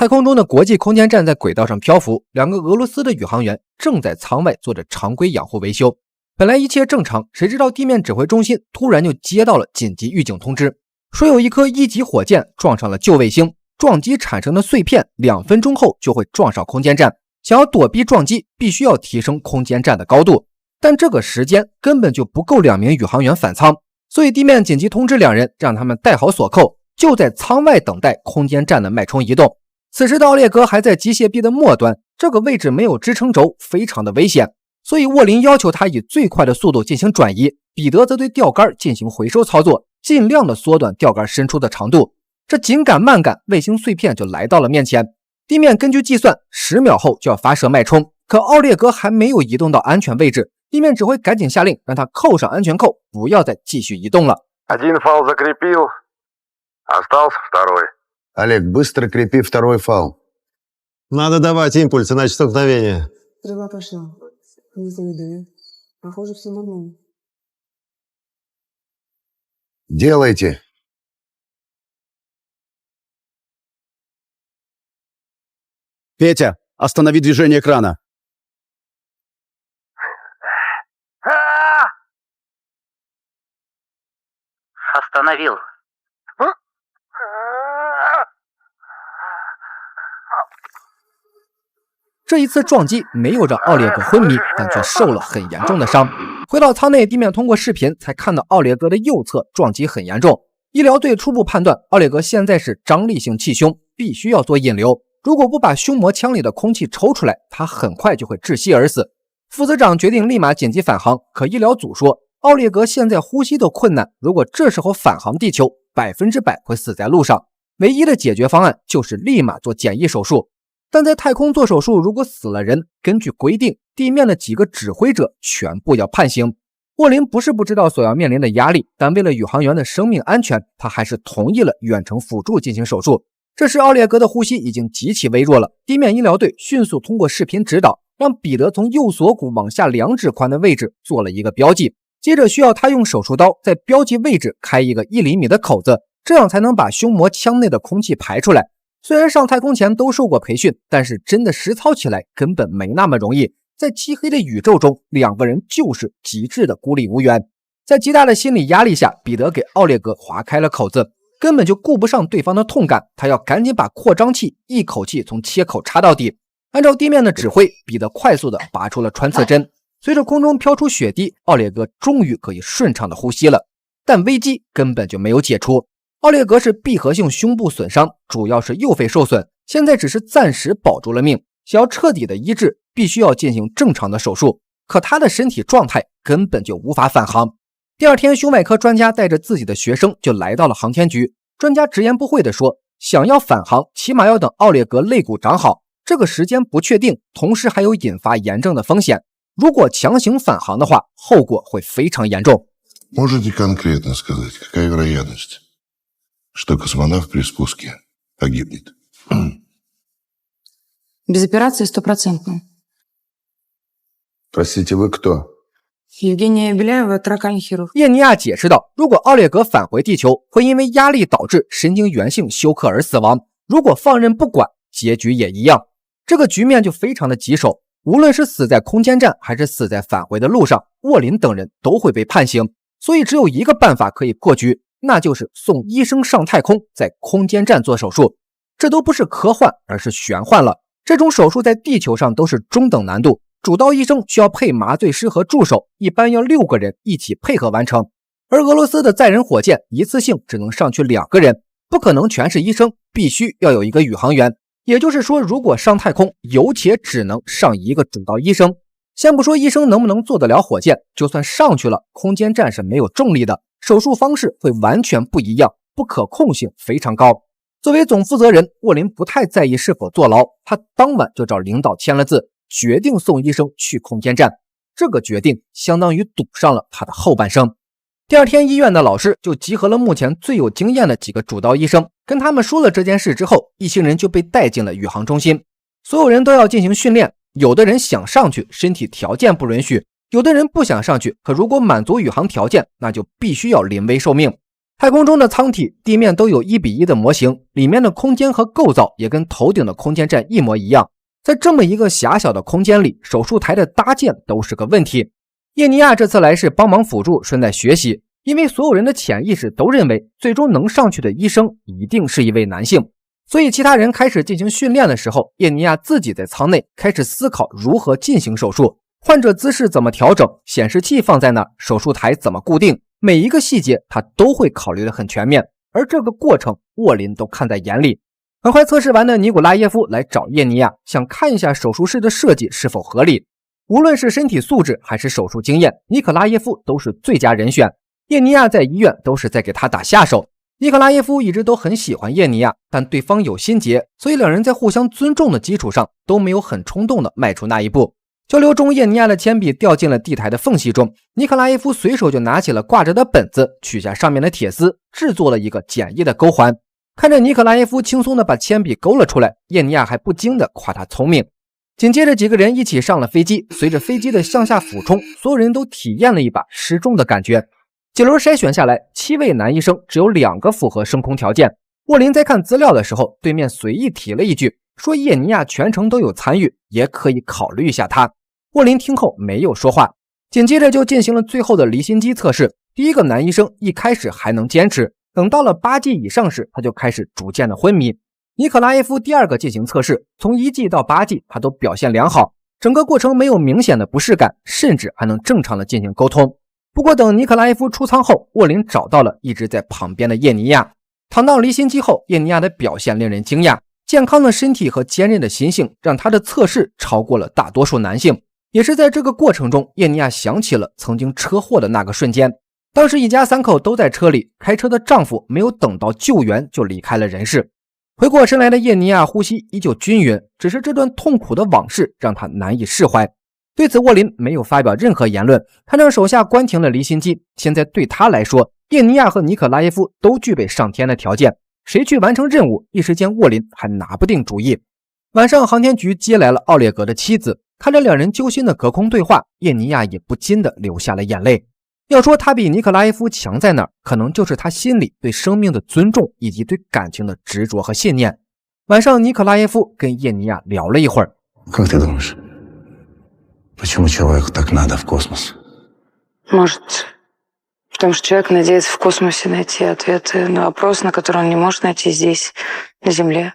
太空中的国际空间站在轨道上漂浮，两个俄罗斯的宇航员正在舱外做着常规养护维修。本来一切正常，谁知道地面指挥中心突然就接到了紧急预警通知，说有一颗1级火箭撞上了旧卫星，撞击产生的碎片2分钟后就会撞上空间站，想要躲避撞击必须要提升空间站的高度，但这个时间根本就不够2名宇航员返舱，所以地面紧急通知2人，让他们带好锁扣，就在舱外等待空间站的脉冲移动。此时的奥列格还在机械臂的末端，这个位置没有支撑轴，非常的危险，所以沃林要求他以最快的速度进行转移，彼得则对钓竿进行回收操作，尽量的缩短钓竿伸出的长度。这紧赶慢赶，卫星碎片就来到了面前。地面根据计算10秒后就要发射脉冲，可奥列格还没有移动到安全位置，地面指挥赶紧下令让他扣上安全扣，不要再继续移动了。1 фал закрепил, остался 2. Олег, быстро крепи 2 фал. Надо давать импульсы на столкновение. Стрела пошла. Не завидую. Похоже, все нормально. Делайте. Петя, останови движение крана. Остановил.这一次撞击没有让奥列格昏迷，但却受了很严重的伤。回到舱内，地面通过视频才看到奥列格的右侧撞击很严重。医疗队初步判断，奥列格现在是张力性气胸，必须要做引流。如果不把胸膜腔里的空气抽出来，他很快就会窒息而死。副司长决定立马紧急返航，可医疗组说，奥列格现在呼吸都困难，如果这时候返航地球，100%会死在路上。唯一的解决方案就是立马做简易手术。但在太空做手术，如果死了人，根据规定，地面的几个指挥者全部要判刑。沃林不是不知道所要面临的压力，但为了宇航员的生命安全，他还是同意了远程辅助进行手术。这时奥列格的呼吸已经极其微弱了，地面医疗队迅速通过视频指导，让彼得从右锁骨往下2指宽的位置做了一个标记，接着需要他用手术刀在标记位置开一个1厘米的口子，这样才能把胸膜腔内的空气排出来。虽然上太空前都受过培训，但是真的实操起来根本没那么容易。在漆黑的宇宙中，2个人就是极致的孤立无援。在极大的心理压力下，彼得给奥列格划开了口子，根本就顾不上对方的痛感，他要赶紧把扩张器一口气从切口插到底。按照地面的指挥，彼得快速的拔出了穿刺针。随着空中飘出血滴，奥列格终于可以顺畅的呼吸了。但危机根本就没有解除。奥列格是闭合性胸部损伤，主要是右肺受损，现在只是暂时保住了命，想要彻底的医治，必须要进行正常的手术。可他的身体状态根本就无法返航。第二天，胸外科专家带着自己的学生就来到了航天局。专家直言不讳地说，想要返航，起码要等奥列格肋骨长好，这个时间不确定，同时还有引发炎症的风险。如果强行返航的话，后果会非常严重。Можете конкретно сказать, какая вероятность, что космонавт при спуске погибнет? Без операции 100%. Простите, вы кто? Евгения Беляева, тракальный хирург. 叶尼亚解释道，如果奥列格返回地球，会因为压力导致神经源性休克而死亡，如果放任不管，结局也一样。这个局面就非常的棘手，无论是死在空间站还是死在返回的路上，沃林等人都会被判刑，所以只有一个办法可以破局，那就是送医生上太空，在空间站做手术。这都不是科幻，而是玄幻了。这种手术在地球上都是中等难度，主刀医生需要配麻醉师和助手，一般要6个人一起配合完成。而俄罗斯的载人火箭一次性只能上去2个人，不可能全是医生，必须要有一个宇航员。也就是说，如果上太空，有且只能上一个主刀医生。先不说医生能不能做得了火箭，就算上去了，空间站是没有重力的，手术方式会完全不一样，不可控性非常高。作为总负责人，沃林不太在意是否坐牢，他当晚就找领导签了字，决定送医生去空间站。这个决定相当于赌上了他的后半生。第二天，医院的老师就集合了目前最有经验的几个主刀医生，跟他们说了这件事之后，一行人就被带进了宇航中心。所有人都要进行训练，有的人想上去，身体条件不允许；有的人不想上去，可如果满足宇航条件，那就必须要临危受命。太空中的舱体、地面都有1:1的模型，里面的空间和构造也跟头顶的空间站一模一样。在这么一个狭小的空间里，手术台的搭建都是个问题。叶尼亚这次来是帮忙辅助，顺带学习，因为所有人的潜意识都认为最终能上去的医生一定是一位男性，所以其他人开始进行训练的时候，叶尼亚自己在舱内开始思考如何进行手术，患者姿势怎么调整，显示器放在哪，手术台怎么固定，每一个细节他都会考虑得很全面，而这个过程沃林都看在眼里。很快测试完的尼古拉耶夫来找叶尼亚，想看一下手术室的设计是否合理。无论是身体素质还是手术经验，尼可拉耶夫都是最佳人选。叶尼亚在医院都是在给他打下手。尼可拉耶夫一直都很喜欢叶尼亚，但对方有心结，所以两人在互相尊重的基础上都没有很冲动的迈出那一步。交流中，叶尼亚的铅笔掉进了地台的缝隙中，尼可拉耶夫随手就拿起了挂着的本子，取下上面的铁丝，制作了一个简易的勾环。看着尼可拉耶夫轻松地把铅笔勾了出来，叶尼亚还不禁地夸他聪明。紧接着几个人一起上了飞机，随着飞机的向下俯冲，所有人都体验了一把失重的感觉。几轮筛选下来，7位男医生只有2个符合升空条件。沃林在看资料的时候，对面随意提了一句，说叶尼亚全程都有参与，也可以考虑一下他。沃林听后没有说话，紧接着就进行了最后的离心机测试。第一个男医生一开始还能坚持，等到了8剂以上时，他就开始逐渐的昏迷。尼可拉耶夫第二个进行测试，从1剂到8剂，他都表现良好，整个过程没有明显的不适感，甚至还能正常的进行沟通。不过等尼可拉耶夫出舱后，沃林找到了一直在旁边的叶尼亚。躺到离心机后，叶尼亚的表现令人惊讶，健康的身体和坚韧的心性让他的测试超过了大多数男性。也是在这个过程中，叶尼亚想起了曾经车祸的那个瞬间。当时一家3口都在车里，开车的丈夫没有等到救援就离开了人世。回过神来的叶尼亚呼吸依旧均匀，只是这段痛苦的往事让他难以释怀。对此沃林没有发表任何言论，他让手下关停了离心机。现在对他来说，叶尼亚和尼可拉耶夫都具备上天的条件，谁去完成任务，一时间沃林还拿不定主意。晚上航天局接来了奥列格的妻子，看着两人揪心的隔空对话，叶尼亚也不禁的流下了眼泪。要说他比尼可拉耶夫强在哪儿，可能就是他心里对生命的尊重以及对感情的执着和信念。晚上尼可拉耶夫跟叶尼亚聊了一会儿。Как ты думаешь, почему человеку так надо в космос? Может, потому что человек надеется в космосе найти ответы на вопросы, на которые он не может найти здесь, на Земле.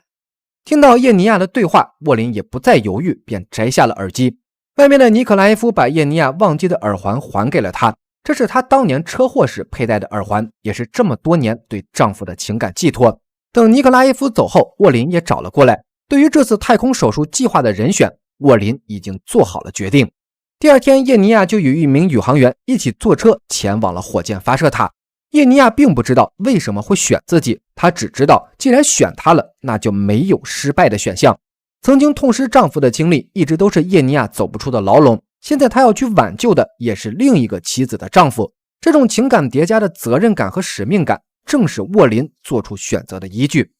听到叶尼亚的对话，沃林也不再犹豫，便摘下了耳机。外面的尼可拉耶夫把叶尼亚忘记的耳环还给了他，这是他当年车祸时佩戴的耳环，也是这么多年对丈夫的情感寄托。等尼可拉耶夫走后，沃林也找了过来。对于这次太空手术计划的人选，沃林已经做好了决定。第二天，叶尼亚就与一名宇航员一起坐车前往了火箭发射塔。叶尼亚并不知道为什么会选自己，他只知道既然选他了，那就没有失败的选项。曾经痛失丈夫的经历一直都是叶尼亚走不出的牢笼，现在他要去挽救的也是另一个妻子的丈夫。这种情感叠加的责任感和使命感，正是沃林做出选择的依据。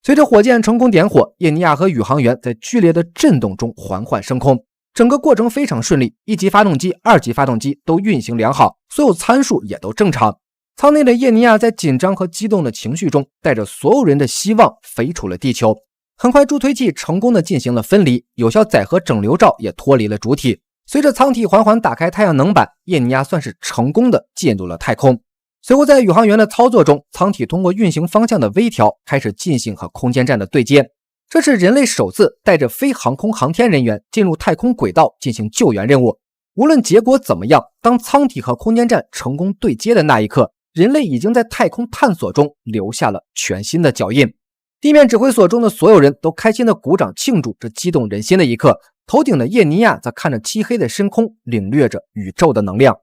随着火箭成功点火，叶尼亚和宇航员在剧烈的震动中缓缓升空，整个过程非常顺利，1级发动机、2级发动机都运行良好，所有参数也都正常。舱内的叶尼亚在紧张和激动的情绪中，带着所有人的希望飞出了地球。很快助推器成功的进行了分离，有效载荷整流罩也脱离了主体。随着舱体缓缓打开太阳能板，叶尼亚算是成功的进入了太空。随后在宇航员的操作中，舱体通过运行方向的微调开始进行和空间站的对接。这是人类首次带着非航空航天人员进入太空轨道进行救援任务。无论结果怎么样，当舱体和空间站成功对接的那一刻，人类已经在太空探索中留下了全新的脚印。地面指挥所中的所有人都开心的鼓掌庆祝这激动人心的一刻，头顶的叶尼亚则看着漆黑的深空，领略着宇宙的能量。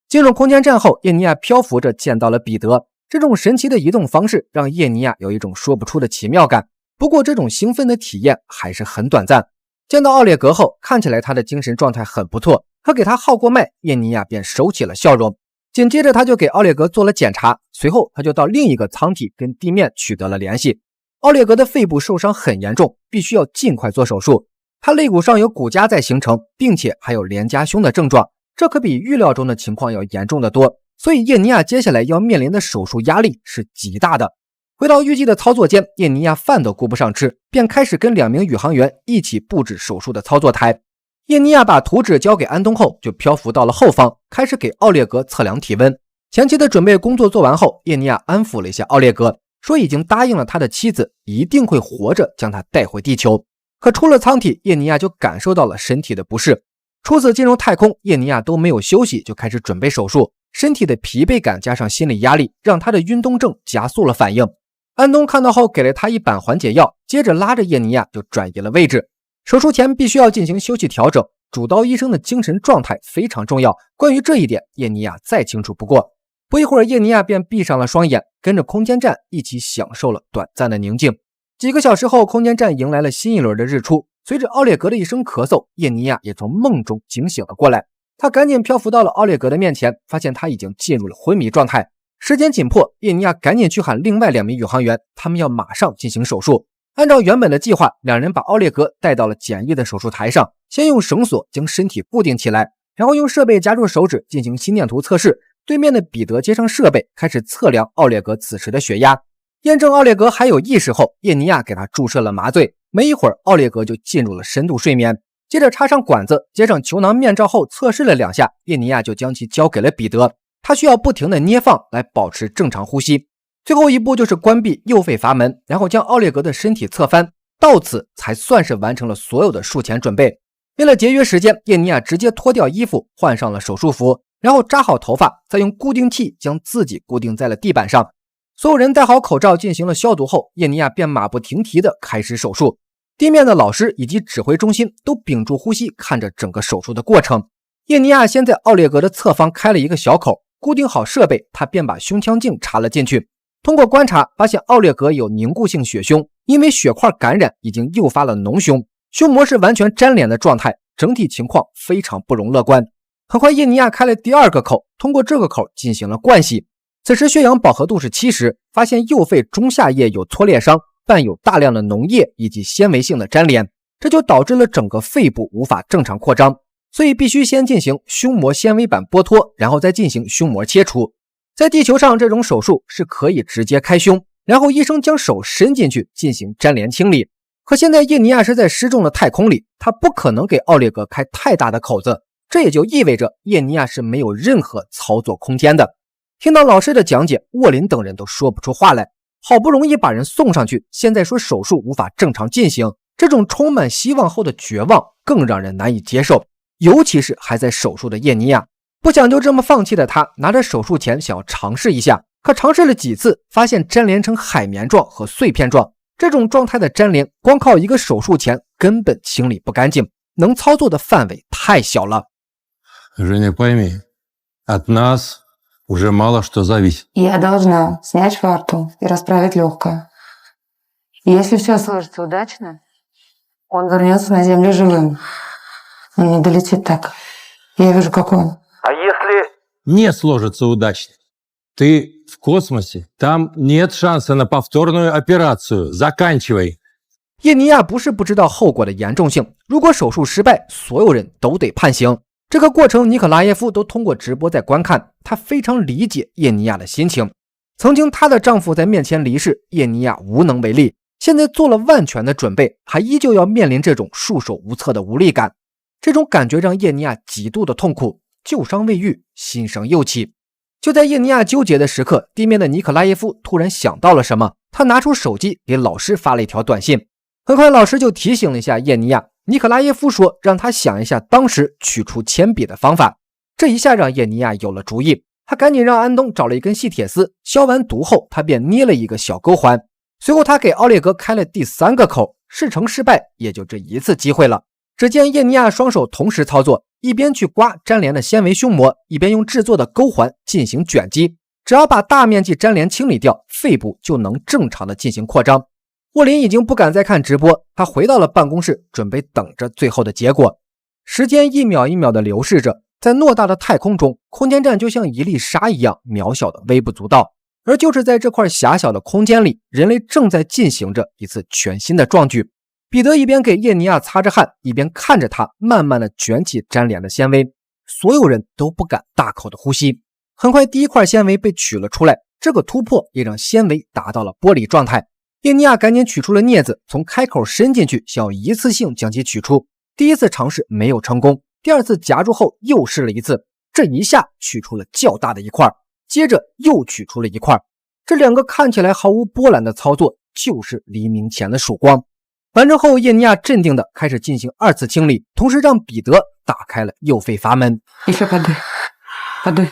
进入空间站后，叶尼亚漂浮着见到了彼得，这种神奇的移动方式让叶尼亚有一种说不出的奇妙感。不过这种兴奋的体验还是很短暂。见到奥列格后，看起来他的精神状态很不错，可给他号过脉，叶尼亚便收起了笑容。紧接着他就给奥列格做了检查，随后他就到另一个舱体跟地面取得了联系。奥列格的肺部受伤很严重，必须要尽快做手术。他肋骨上有骨痂在形成，并且还有连夹胸的症状，这可比预料中的情况要严重得多。所以叶尼亚接下来要面临的手术压力是极大的。回到预计的操作间，叶尼亚饭都顾不上吃，便开始跟2名宇航员一起布置手术的操作台。叶尼亚把图纸交给安东后，就漂浮到了后方，开始给奥列格测量体温。前期的准备工作做完后，叶尼亚安抚了一下奥列格，说已经答应了他的妻子一定会活着将他带回地球。可出了舱体，叶尼亚就感受到了身体的不适。初次进入太空，叶尼亚都没有休息就开始准备手术，身体的疲惫感加上心理压力，让他的晕动症加速了反应。安东看到后给了他一板缓解药，接着拉着叶尼亚就转移了位置。手术前必须要进行休息调整，主刀医生的精神状态非常重要，关于这一点叶尼亚再清楚不过。不一会儿，叶尼亚便闭上了双眼，跟着空间站一起享受了短暂的宁静。几个小时后，空间站迎来了新一轮的日出。随着奥列格的一声咳嗽，叶尼亚也从梦中惊醒了过来。他赶紧漂浮到了奥列格的面前，发现他已经进入了昏迷状态。时间紧迫，叶尼亚赶紧去喊另外2名宇航员，他们要马上进行手术。按照原本的计划，两人把奥列格带到了简易的手术台上，先用绳索将身体固定起来，然后用设备夹住手指进行心电图测试。对面的彼得接上设备，开始测量奥列格此时的血压。验证奥列格还有意识后，叶尼亚给他注射了麻醉。没一会儿，奥列格就进入了深度睡眠。接着插上管子，接上球囊面罩后测试了2下，叶尼亚就将其交给了彼得。他需要不停的捏放来保持正常呼吸。最后一步就是关闭右肺阀门，然后将奥列格的身体侧翻，到此才算是完成了所有的术前准备。为了节约时间，叶尼亚直接脱掉衣服，换上了手术服，然后扎好头发，再用固定器将自己固定在了地板上。所有人戴好口罩进行了消毒后，叶尼亚便马不停蹄地开始手术。地面的老师以及指挥中心都屏住呼吸看着整个手术的过程。叶尼亚先在奥列格的侧方开了一个小口，固定好设备，他便把胸腔镜插了进去。通过观察发现奥列格有凝固性血胸，因为血块感染已经诱发了脓胸，胸膜是完全粘连的状态，整体情况非常不容乐观。很快叶尼亚开了第2个口，通过这个口进行了灌洗。此时血氧饱和度是70，发现右肺中下叶有挫裂伤，伴有大量的脓液以及纤维性的粘连，这就导致了整个肺部无法正常扩张，所以必须先进行胸膜纤维板剥脱，然后再进行胸膜切除。在地球上，这种手术是可以直接开胸，然后医生将手伸进去进行粘连清理。可现在叶尼亚是在失重的太空里，他不可能给奥列格开太大的口子，这也就意味着叶尼亚是没有任何操作空间的。听到老师的讲解，沃林等人都说不出话来。好不容易把人送上去，现在说手术无法正常进行，这种充满希望后的绝望更让人难以接受。尤其是还在手术的叶尼亚，不想就这么放弃的他，拿着手术钳想要尝试一下，可尝试了几次，发现粘连成海绵状和碎片状，这种状态的粘连光靠一个手术钳根本清理不干净，能操作的范围太小了。Женя, пойми, от нас уже мало что зависит. Я должна снять фарту и расправить легкое. Если все сложится удачно, он вернется на землю живым. Но не долетит так. Я вижу, как он. А если... Не сложится удачно. Ты в космосе, там нет шанса на повторную операцию. Заканчивай. 叶尼亚不是不知道后果的严重性，如果手术失败，所有人都得判刑。这个过程尼可拉耶夫都通过直播在观看，他非常理解叶尼亚的心情。曾经她的丈夫在面前离世，叶尼亚无能为力，现在做了万全的准备，还依旧要面临这种束手无策的无力感。这种感觉让叶尼亚极度的痛苦，旧伤未愈，新生又起。就在叶尼亚纠结的时刻，地面的尼可拉耶夫突然想到了什么，他拿出手机给老师发了一条短信。很快老师就提醒了一下叶尼亚，尼可拉耶夫说让他想一下当时取出铅笔的方法。这一下让叶尼亚有了主意，他赶紧让安东找了一根细铁丝，消完毒后他便捏了一个小钩环。随后他给奥列格开了第3个口，事成失败也就这一次机会了。只见叶尼亚双手同时操作，一边去刮粘连的纤维胸膜，一边用制作的钩环进行卷击。只要把大面积粘连清理掉，肺部就能正常的进行扩张。沃林已经不敢再看直播，他回到了办公室，准备等着最后的结果。时间一秒一秒的流逝着，在偌大的太空中，空间站就像一粒沙一样渺小的微不足道。而就是在这块狭小的空间里，人类正在进行着一次全新的壮举。彼得一边给叶尼亚擦着汗，一边看着他慢慢的卷起粘连的纤维，所有人都不敢大口的呼吸。很快第一块纤维被取了出来，这个突破也让纤维达到了剥离状态。叶尼亚赶紧取出了镊子，从开口伸进去，想要一次性将其取出。第一次尝试没有成功，第二次夹住后又试了一次，这一下取出了较大的一块，接着又取出了一块。这两个看起来毫无波澜的操作，就是黎明前的曙光。完成后，叶尼亚镇定地开始进行二次清理，同时让彼得打开了右肺阀门。Еще подуй. Подуй.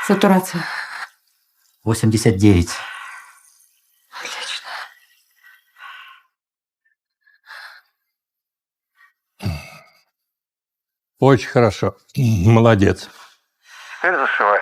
Сатурация. 89. Отлично. Очень хорошо. Молодец. Теперь зашивай.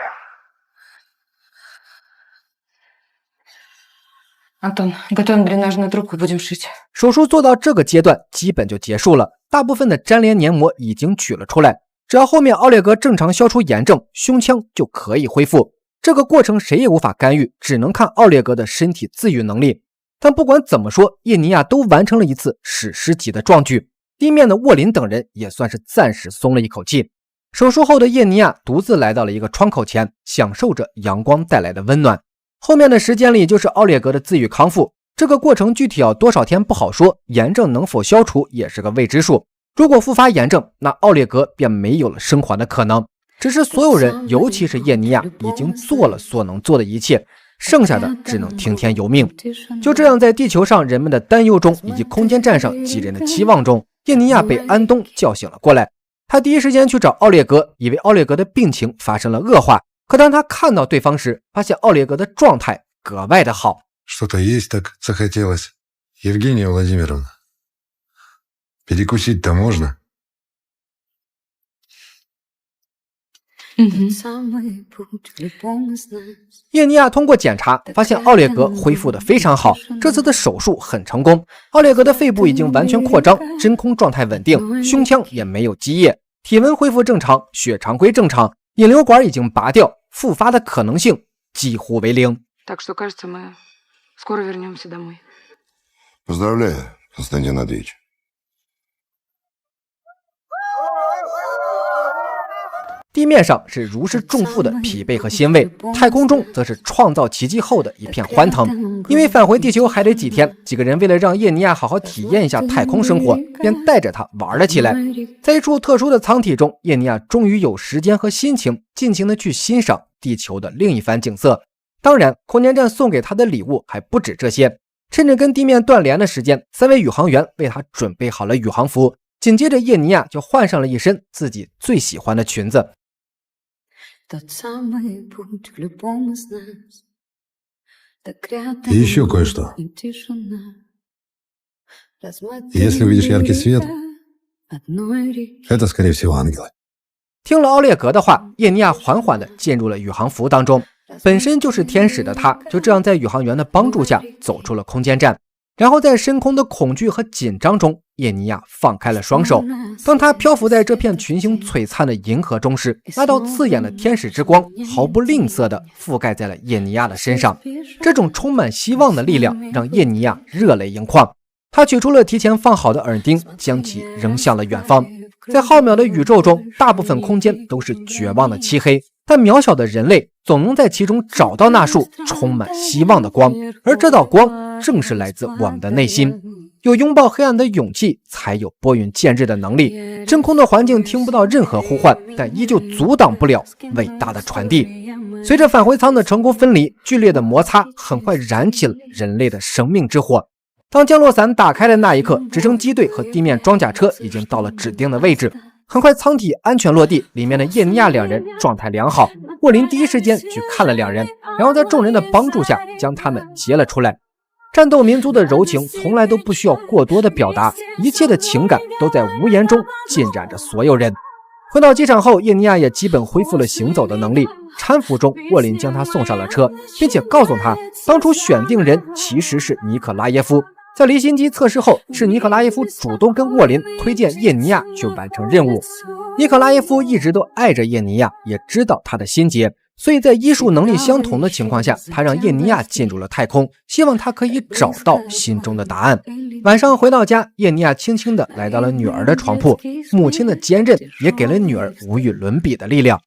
Антон, готовим дренажную трубку, будем шить. 手术做到这个阶段基本就结束了，大部分的粘连黏膜已经取了出来，只要后面奥列格正常消除炎症，胸腔就可以恢复。这个过程谁也无法干预，只能看奥列格的身体自愈能力。但不管怎么说，叶尼亚都完成了一次史诗级的壮举，地面的沃林等人也算是暂时松了一口气。手术后的叶尼亚独自来到了一个窗口前，享受着阳光带来的温暖。后面的时间里就是奥列格的自愈康复，这个过程具体要多少天不好说，炎症能否消除也是个未知数。如果复发炎症，那奥列格便没有了生还的可能。只是所有人，尤其是叶尼亚，已经做了所能做的一切，剩下的只能听天由命。就这样，在地球上人们的担忧中，以及空间站上几人的期望中，叶尼亚被安东叫醒了过来。他第一时间去找奥列格，以为奥列格的病情发生了恶化。可当他看到对方时，发现奥列格的状态格外的好。Что-то есть так захотелось. Евгения Владимировна, перекусить-то можно? 叶尼亚通过检查发现奥列格恢复得非常好，这次的手术很成功。奥列格的肺部已经完全扩张，真空状态稳定，胸腔也没有积液，体温恢复正常，血常规正常，引流管已经拔掉，复发的可能性几乎为零。Так что, кажется, мы скоро вернемся домой. Поздравляю, Константин Андреевич. 地面上是如释重负的疲惫和欣慰，太空中则是创造奇迹后的一片欢腾。因为返回地球还得几天，几个人为了让叶尼亚好好体验一下太空生活，便带着他玩了起来。在一处特殊的舱体中，叶尼亚终于有时间和心情尽情的去欣赏地球的另一番景色。当然，空间站送给他的礼物还不止这些。趁着跟地面断联的时间，3位宇航员为他准备好了宇航服，紧接着叶尼亚就换上了一身自己最喜欢的裙子。И еще кое-что. Если увидишь яркий свет, это, скорее всего, ангелы. 听了奥列格的话，叶尼亚缓缓地进入了宇航服当中。本身就是天使的他，就这样在宇航员的帮助下走出了空间站。然后在深空的恐惧和紧张中，叶尼亚放开了双手。当他漂浮在这片群星璀璨的银河中时，那道刺眼的天使之光毫不吝啬地覆盖在了叶尼亚的身上。这种充满希望的力量让叶尼亚热泪盈眶。他取出了提前放好的耳钉，将其扔向了远方。在浩渺的宇宙中，大部分空间都是绝望的漆黑，但渺小的人类总能在其中找到那束充满希望的光，而这道光正是来自我们的内心。有拥抱黑暗的勇气，才有拨云见日的能力。真空的环境听不到任何呼唤，但依旧阻挡不了伟大的传递。随着返回舱的成功分离，剧烈的摩擦很快燃起了人类的生命之火。当降落伞打开的那一刻，直升机队和地面装甲车已经到了指定的位置。很快舱体安全落地，里面的叶尼亚两人状态良好。沃林第一时间去看了两人，然后在众人的帮助下将他们接了出来。战斗民族的柔情从来都不需要过多的表达，一切的情感都在无言中浸染着所有人。回到机场后，叶尼亚也基本恢复了行走的能力。搀扶中，沃林将他送上了车，并且告诉他，当初选定人其实是尼可拉耶夫。在离心机测试后，是尼可拉耶夫主动跟沃林推荐叶尼亚去完成任务。尼可拉耶夫一直都爱着叶尼亚，也知道他的心结，所以在医术能力相同的情况下，他让叶尼亚进入了太空，希望他可以找到心中的答案。晚上回到家，叶尼亚轻轻地来到了女儿的床铺，母亲的坚韧也给了女儿无与伦比的力量。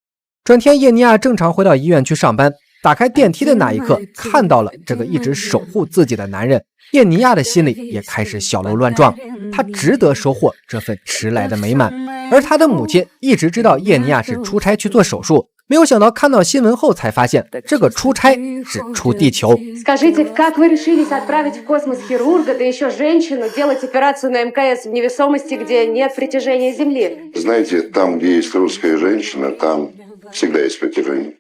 转天，叶尼亚正常回到医院去上班，打开电梯的那一刻，看到了这个一直守护自己的男人，叶尼亚的心里也开始小鹿乱撞，他值得收获这份迟来的美满。而他的母亲一直知道叶尼亚是出差去做手术，没有想到看到新闻后才发现，这个出差是出地球。Скажите, как вы решились отправить в космос хирурга, да еще женщину, делать операцию на МКС в невесомости, где нет притяжения Земли? Знаете, там, где есть русская женщина, там всегда есть притяжение.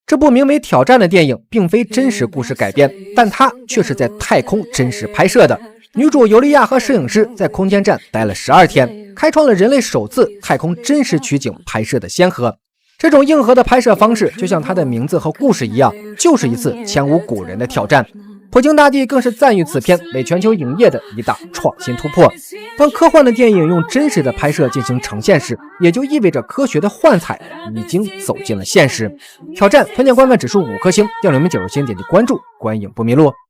这部名为《挑战》的电影并非真实故事改编，但它却是在太空真实拍摄的。女主尤利亚和摄影师在空间站待了12天，开创了人类首次太空真实取景拍摄的先河。这种硬核的拍摄方式，就像它的名字和故事一样，就是一次前无古人的挑战。普京大帝更是赞誉此片为全球影业的一大创新突破。当科幻的电影用真实的拍摄进行呈现时，也就意味着科学的幻彩已经走进了现实。挑战推荐观看指数5颗星，调6名9星，点击关注，观影不迷路。